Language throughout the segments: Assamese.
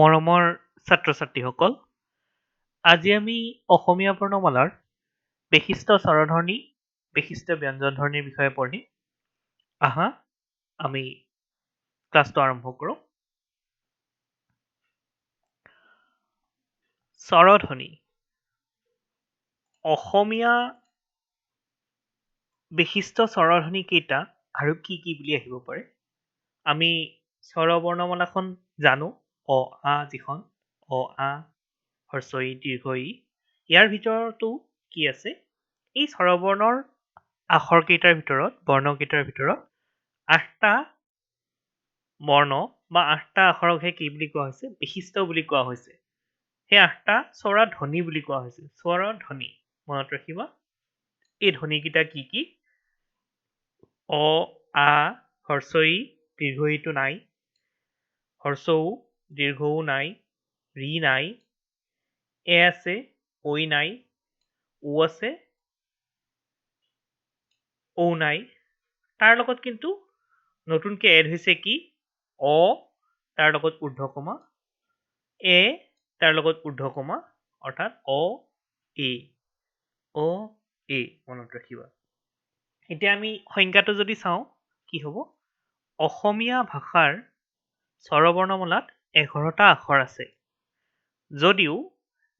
মৰমৰ ছাত্ৰ-ছাত্ৰীসকল, আজি আমি অসমীয়া বৰ্ণমালাৰ বিশিষ্ট স্বৰধ্বনি, বিশিষ্ট ব্যঞ্জনধ্বনিৰ বিষয়ে পঢ়িম। আহা, আমি ক্লাছটো আৰম্ভ কৰোঁ। স্বৰধ্বনি। অসমীয়া বিশিষ্ট স্বৰধ্বনি কেইটা আৰু কি কি বুলি আহিব পাৰে? আমি স্বৰবৰ্ণমালাখন জানো, অ, আ যিখন, অ, আ, হ্ৰস্ব ই, দীৰ্ঘ ই। ইয়াৰ ভিতৰতো কি আছে? এই স্বৰবৰ্ণৰ আখৰকেইটাৰ ভিতৰত, বৰ্ণকেইটাৰ ভিতৰত ৮টা বৰ্ণ বা ৮টা আখৰকহে কি বুলি কোৱা হৈছে? বিশিষ্ট বুলি কোৱা হৈছে। সেই ৮টা স্বৰধ্বনি বুলি কোৱা হৈছে। স্বৰধ্বনি মনত ৰাখিবা। এই ধ্বনিকেইটা কি কি? অ, আ, হ্ৰস্ব ই, দীৰ্ঘ ইটো নাই, হ্ৰস্ব উ, দীৰ্ঘ উ নাই, ৰি নাই, এ আছে, ঐ নাই, ও আছে, ঔ নাই। তাৰ লগত কিন্তু নতুনকৈ এড হৈছে কি? অ, তাৰ লগত ঊৰ্ধ্বকমা, এ, তাৰ লগত ঊৰ্ধ্বকমা, অৰ্থাৎ অ, এ। অ, এ মনত ৰাখিবা। এতিয়া আমি সংজ্ঞাটো যদি চাওঁ, কি হ'ব? অসমীয়া ভাষাৰ স্বৰবৰ্ণমালাত 11টা আখৰ আছে। যদিও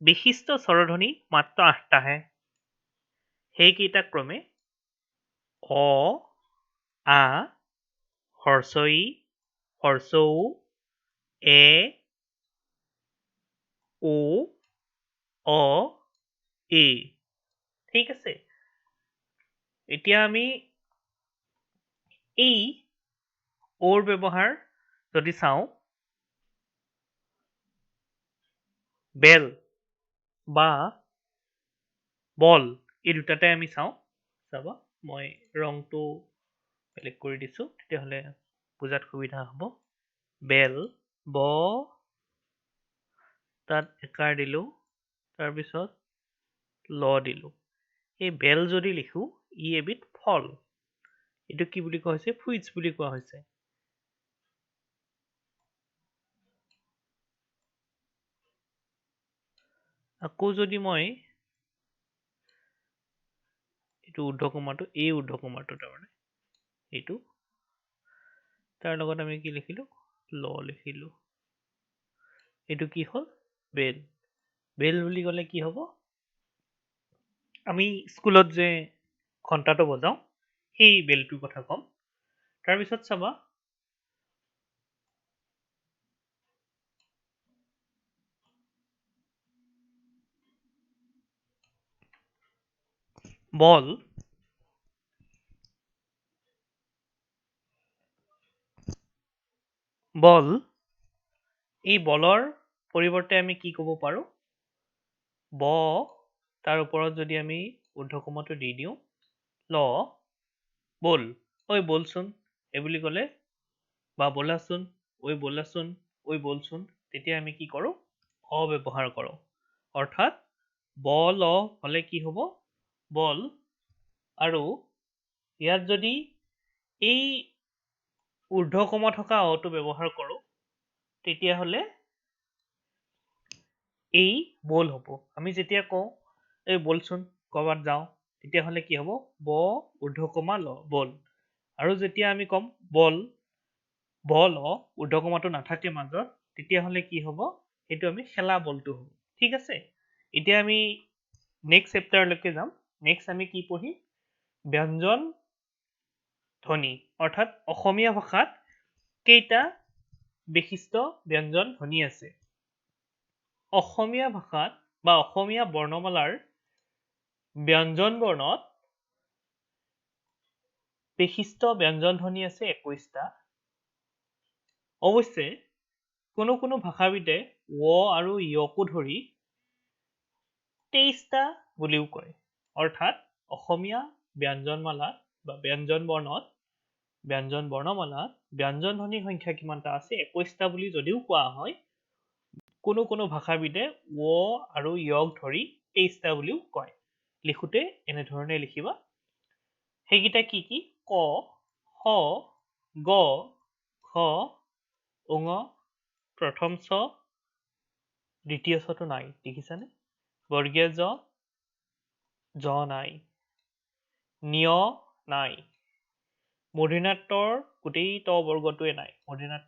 বিশিষ্ট স্বৰধ্বনি মাত্ৰ ৮টাহে। সেইকেইটা ক্ৰমে অ, আ, হ্ৰস্ব ই, হ্ৰস্ব উ, এ, ও, অ, এ। ঠিক আছে। এতিয়া আমি এই অ'ৰ ব্যৱহাৰ যদি চাওঁ, বেল বা বল, এই দুটাতে আমি চাওঁ। চাবা, মই ৰংটো বেলেগ কৰি দিছোঁ, তেতিয়াহ'লে বুজাত সুবিধা হ'ব। বেল, ব, তাত একাৰ দিলোঁ, তাৰপিছত ল দিলোঁ। এই বেল যদি লিখোঁ, ই এবিধ ফল। এইটো কি বুলি কোৱা হৈছে? ফ্ৰুইটছ বুলি কোৱা হৈছে। আকৌ যদি মই এইটো ঊৰ্ধ্বকমাটো, এই ঊৰ্ধ্বকমাটো তাৰমানে এইটো, তাৰ লগত আমি কি লিখিলোঁ? ল লিখিলোঁ। এইটো কি হ'ল? বেল। বেল বুলি ক'লে কি হ'ব? আমি স্কুলত যে ঘণ্টাটো বজাওঁ, সেই বেলটোৰ কথা ক'ম। তাৰপিছত চাবা, বল। বল, এই বলৰ পৰিৱৰ্তে আমি কি ক'ব পাৰোঁ? ব, তাৰ ওপৰত যদি আমি ঊৰ্ধ্বকমাটো দি দিওঁ, ল, বল। ঐ বলচোন, এই বুলি ক'লে, বা বলাচোন, ঐ বলাচোন, ঐ বলচোন, তেতিয়া আমি কি কৰোঁ? অ ব্যৱহাৰ কৰোঁ। অৰ্থাৎ বল হ'লে কি হ'ব? বল। আৰু ইয়াত যদি এই ঊৰ্ধ্বকমা থকা অটো ব্যৱহাৰ কৰোঁ, তেতিয়াহ'লে এই বল হ'ব। আমি যেতিয়া কওঁ, এই বলচোন ক'ৰবাত যাওঁ, তেতিয়াহ'লে কি হ'ব? ব, ঊৰ্ধ্বকমা ল, বল। আৰু যেতিয়া আমি ক'ম বল, ব ল, ঊৰ্ধ্বকমাটো নাথাকে মাজত, তেতিয়াহ'লে কি হ'ব? সেইটো আমি খেলা বলটো হ'ব। ঠিক আছে। এতিয়া আমি নেক্সট চেপ্টাৰলৈকে যাম। নেক্সট আমি কি পঢ়িম? ব্যঞ্জন ধ্বনি, অৰ্থাৎ অসমীয়া ভাষাত কেইটা বিশিষ্ট ব্যঞ্জন ধ্বনি আছে। অসমীয়া ভাষাত বা অসমীয়া বৰ্ণমালাৰ ব্যঞ্জন বৰ্ণত বিশিষ্ট ব্যঞ্জন ধ্বনি আছে 21টা। অৱশ্যে কোনো কোনো ভাষাবিদে ৱ আৰু য়কো ধৰি 23টা বুলিও কয়। অৰ্থাৎ অসমীয়া ব্যঞ্জনমালাত বা ব্যঞ্জন বৰ্ণমালাত ব্যঞ্জন ধ্বনিৰ সংখ্যা কিমানটা আছে? 21টা বুলি যদিও কোৱা হয়, কোনো কোনো ভাষাবিদে ৱ আৰু য়ক ধৰি 23টা বুলিও কয়। লিখোঁতে এনেধৰণে লিখিবা। সেইকেইটা কি কি? ক, খ, গ, ঘ, ঙ, প্ৰথম ছ, দ্বিতীয় ছটো নাই, দেখিছানে? বৰ্গীয় জ নাই, নিয় নাই, মূৰ্ধন্যাটৰ গোটেই ত বৰ্গটোৱে নাই, মূৰ্ধন্যাট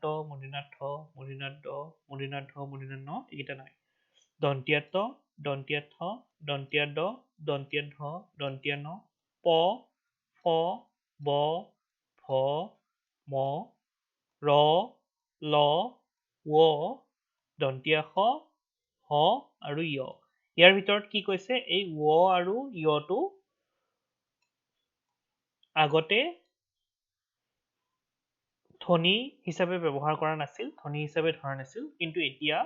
ন এইকেইটা নাই, দন্ত্যাত দন্ত্যাথ দন্ত্যাদ দন্ত্যাধ দন্ত্যান প ফ ব ভ ম ৰ ল ৱ দন্ত্যাস হ আৰু য়। ইয়াৰ ভিতৰত কি কৈছে, এই ৱ আৰু য়টো আগতে ধ্বনি হিচাপে ব্যৱহাৰ কৰা নাছিল, ধ্বনি হিচাপে ধৰা নাছিল, কিন্তু এতিয়া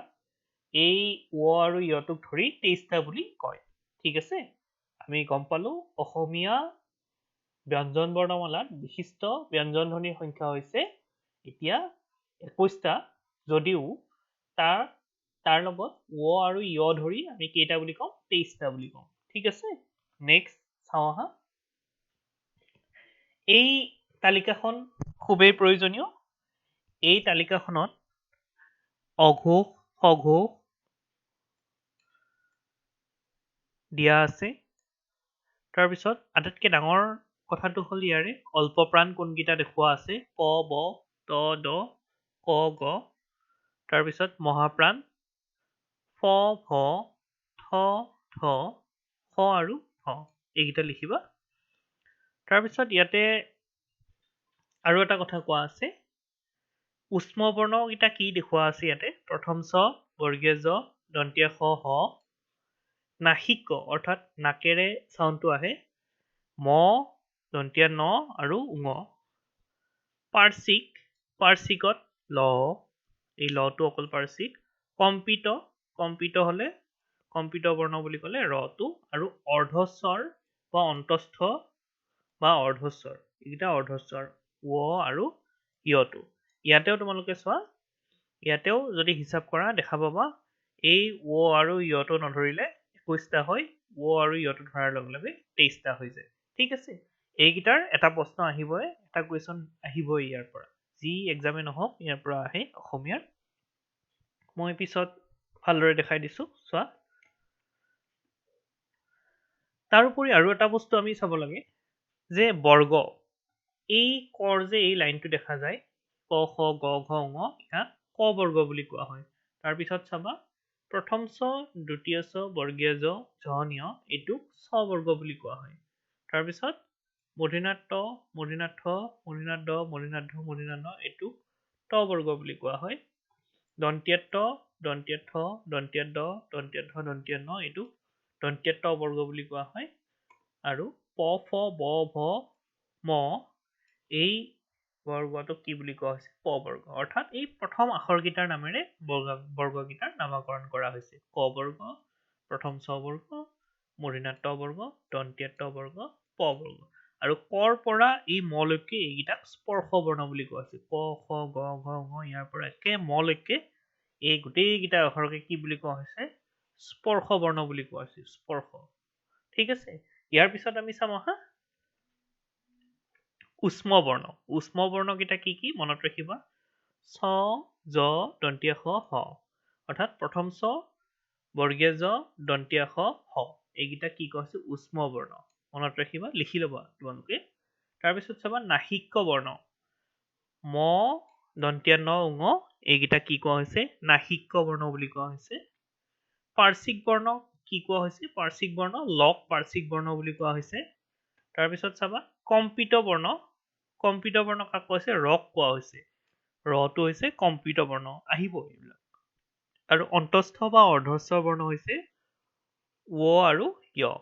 এই ৱ আৰু য়টোক ধৰি 23টা বুলি কয়। ঠিক আছে, আমি গম পালো অসমীয়া ব্যঞ্জন বৰ্ণমালাত বিশিষ্ট ব্যঞ্জন ধ্বনিৰ সংখ্যা হৈছে এতিয়া 21টা, যদিও তাৰ লগত ৱ আৰু য় ধৰি আমি কেইটা বুলি কওঁ, 23টা বুলি কওঁ। ঠিক আছে, নেক্সট চাওঁ আহা। এই তালিকাখন খুবেই প্ৰয়োজনীয়। এই তালিকাখনত অঘোষ সঘোষ দিয়া আছে। তাৰপিছত আটাইতকৈ ডাঙৰ কথাটো হ'ল ইয়াৰে অল্পপ্ৰাণ কোনকেইটা দেখুওৱা আছে, ক ব ত দ ক গ। তাৰপিছত মহাপ্ৰাণ ফ ভ থ থ স আৰু হ, এইকেইটা লিখিবা। তাৰপিছত ইয়াতে আৰু এটা কথা কোৱা আছে, উষ্ম বৰ্ণকেইটা কি দেখুওৱা আছে ইয়াতে, প্ৰথম ছ বৰ্গীয় জ দন্ত্য স হ, নাসিক অৰ্থাৎ নাকেৰে চাউণ্ডটো আহে, ম দন্ত্য ন আৰু ঙ, পাৰ্শ্বিকত ল, এই লটো অকল পাৰ্শ্বিক, কম্পিত হলে কম্পিত বৰ্ণ বুলি ক'লে ৰটো, আৰু অৰ্ধস্বৰ বা অন্তস্থ বা অৰ্ধস্বৰ, এইকেইটা অৰ্ধস্বৰ ৱ আৰু য়টো। ইয়াতেও তোমালোকে চোৱা, ইয়াতেও যদি হিচাপ কৰা দেখা পাবা এই ৱ আৰু য়টো নধৰিলে 21টা হয়, ৱ আৰু য়টো ধৰাৰ লগে লগে 23টা হৈ যায়। ঠিক আছে, এইকেইটাৰ এটা প্ৰশ্ন আহিবই, এটা কুৱেশ্যন আহিবই ইয়াৰ পৰা, যি এক্সামে নহওক ইয়াৰ পৰা আহে অসমীয়াৰ। মই পিছত ভালদৰে দেখাই দিছো, চোৱা। তাৰোপৰি আৰু এটা বস্তু আমি চাব লাগে যে বৰ্গ, এই কৰ যে এই লাইনটো দেখা যায় ক খ গ ঘ ঙ, ইয়াক ক বৰ্গ বুলি কোৱা হয়। তাৰপিছত চাবা প্ৰথম ছ দ্বিতীয় ছ বৰ্গীয় জ ঝ এইটোক ছ বৰ্গ বুলি কোৱা হয়। তাৰপিছত মূৰ্ধন্যাত মূৰ্ধন্যাথ মূৰ্ধন্যাদ মূৰ্ধন্যাধ মূৰ্ধন্যান এইটোক ত বৰ্গ বুলি কোৱা হয়। দন্ত্যাত দন্ত্যাথ দন্ত্যাদ দন্ত্যাধ দন্ত্যান এইটোক দন্ত্যাত বৰ্গ বুলি কোৱা হয়। আৰু প ফ ব ভ ম এই বৰ্গটোক কি বুলি কোৱা হৈছে, প বৰ্গ, অৰ্থাৎ এই প্ৰথম আখৰকেইটাৰ নামেৰে বৰ্গকেইটাৰ নামাকৰণ কৰা হৈছে। ক বৰ্গ, প্ৰথম ছ বৰ্গ, মূৰ্ধন্যাত বৰ্গ, দন্ত্যাত বৰ্গ, প বৰ্গ। আৰু কৰ পৰা এই মলৈকে এইকেইটাক স্পৰ্শ বৰ্ণ বুলি কোৱা হৈছে। ক খ গ ঘ ঙ ইয়াৰ পৰা একে মলৈকে এই গোটেইকেইটা আখৰকে কি বুলি কোৱা হৈছে, স্পৰ্শ বৰ্ণ বুলি কোৱা হৈছে, স্পৰ্শ। ঠিক আছে, ইয়াৰ পিছত আমি চাম আহা উষ্ম বৰ্ণ। উষ্ম বৰ্ণকেইটা কি কি মনত ৰাখিবা, ছ জ দন্ত্য স হ, অৰ্থাৎ প্ৰথম ছ বৰ্গীয় জ দন্ত্য স হ, এইকেইটা কি কোৱা হৈছে, উষ্ম বৰ্ণ। মনত ৰাখিবা, লিখি ল'বা তোমালোকে। তাৰপিছত চাবা নাসিক বৰ্ণ, ম দন্ত্য ন ঙ, এইকেইটা কি কোৱা হৈছে, নাসিক বৰ্ণ বুলি কোৱা হৈছে। পাৰ্শ্বিক বৰ্ণ কি কোৱা হৈছে, পাৰ্শ্বিক বৰ্ণ লক পাৰ্শ্বিক বৰ্ণ বুলি কোৱা হৈছে। তাৰপিছত চাবা কম্পিত বৰ্ণ কাক কোৱা হৈছে, ৰক কোৱা হৈছে, ৰটো হৈছে কম্পিত বৰ্ণ, আহিব এইবিলাক। আৰু অন্তস্থ বা অৰ্ধস্থ বৰ্ণ হৈছে ৱ আৰু য়।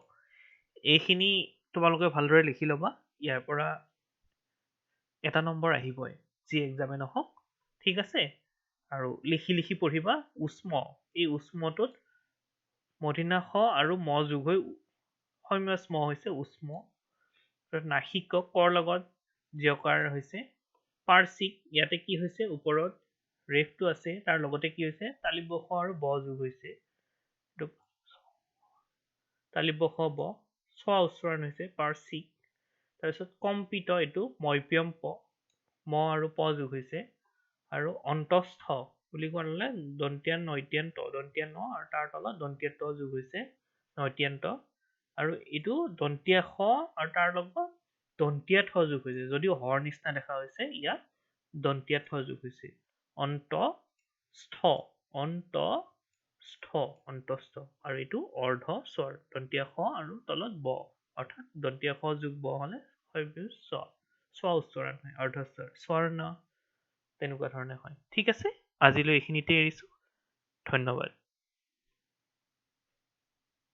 এইখিনি তোমালোকে ভালদৰে লিখি ল'বা, ইয়াৰ পৰা এটা নম্বৰ আহিবই যি এক্সামে নহওক। ঠিক আছে, আৰু লিখি লিখি পঢ়িবা। উষ্ম, এই উষ্মটোত মূৰ্ধন্য ষ আৰু ম যোগ হৈ সৌম্য স্ম হৈছে উষ্ম। নাসিক কৰ লগত জকাৰ হৈছে। পাৰ্শ্বিক, ইয়াতে কি হৈছে, ওপৰত ৰেফটো আছে, তাৰ লগতে কি হৈছে তালিব শ আৰু ব যোগ হৈছে, তালিব শ ব ছ উচ্চাৰণ হৈছে পাৰ্শ্বিক। তাৰপিছত কম্পিত, এইটো মধ্যম প, ম আৰু প যোগ হৈছে। আৰু অন্তস্থ, বুলি কোৱাৰ লগে দন্ত্যান নৈত্যান ত দন্ত্যান ন আৰু তাৰ তলত দন্ত্যাত ত যোগ হৈছে নৈত্যান ত আৰু এইটো দন্তীয়া খ আৰু তাৰ লগত দন্তীয়া ঠ যোগ হৈছে যদিও হৰ নিচিনা দেখা হৈছে ইয়াত দন্তীয়া ঠ যোগ হৈছে অন্ত স্থ অন্ত স্থ অন্তস্থ আৰু এইটো অৰ্ধ স্বৰ দন্তীয়া খ আৰু তলত ব অৰ্থাৎ দন্তীয়া খ যোগ ব হলে হয় স্ব উচ্চাৰণ হয় অৰ্ধস্বৰ স্বৰ্ণ তেনেকুৱা ধৰণে হয় ঠিক আছে আজিলৈ এইখিনিতে এৰিছো ধন্যবাদ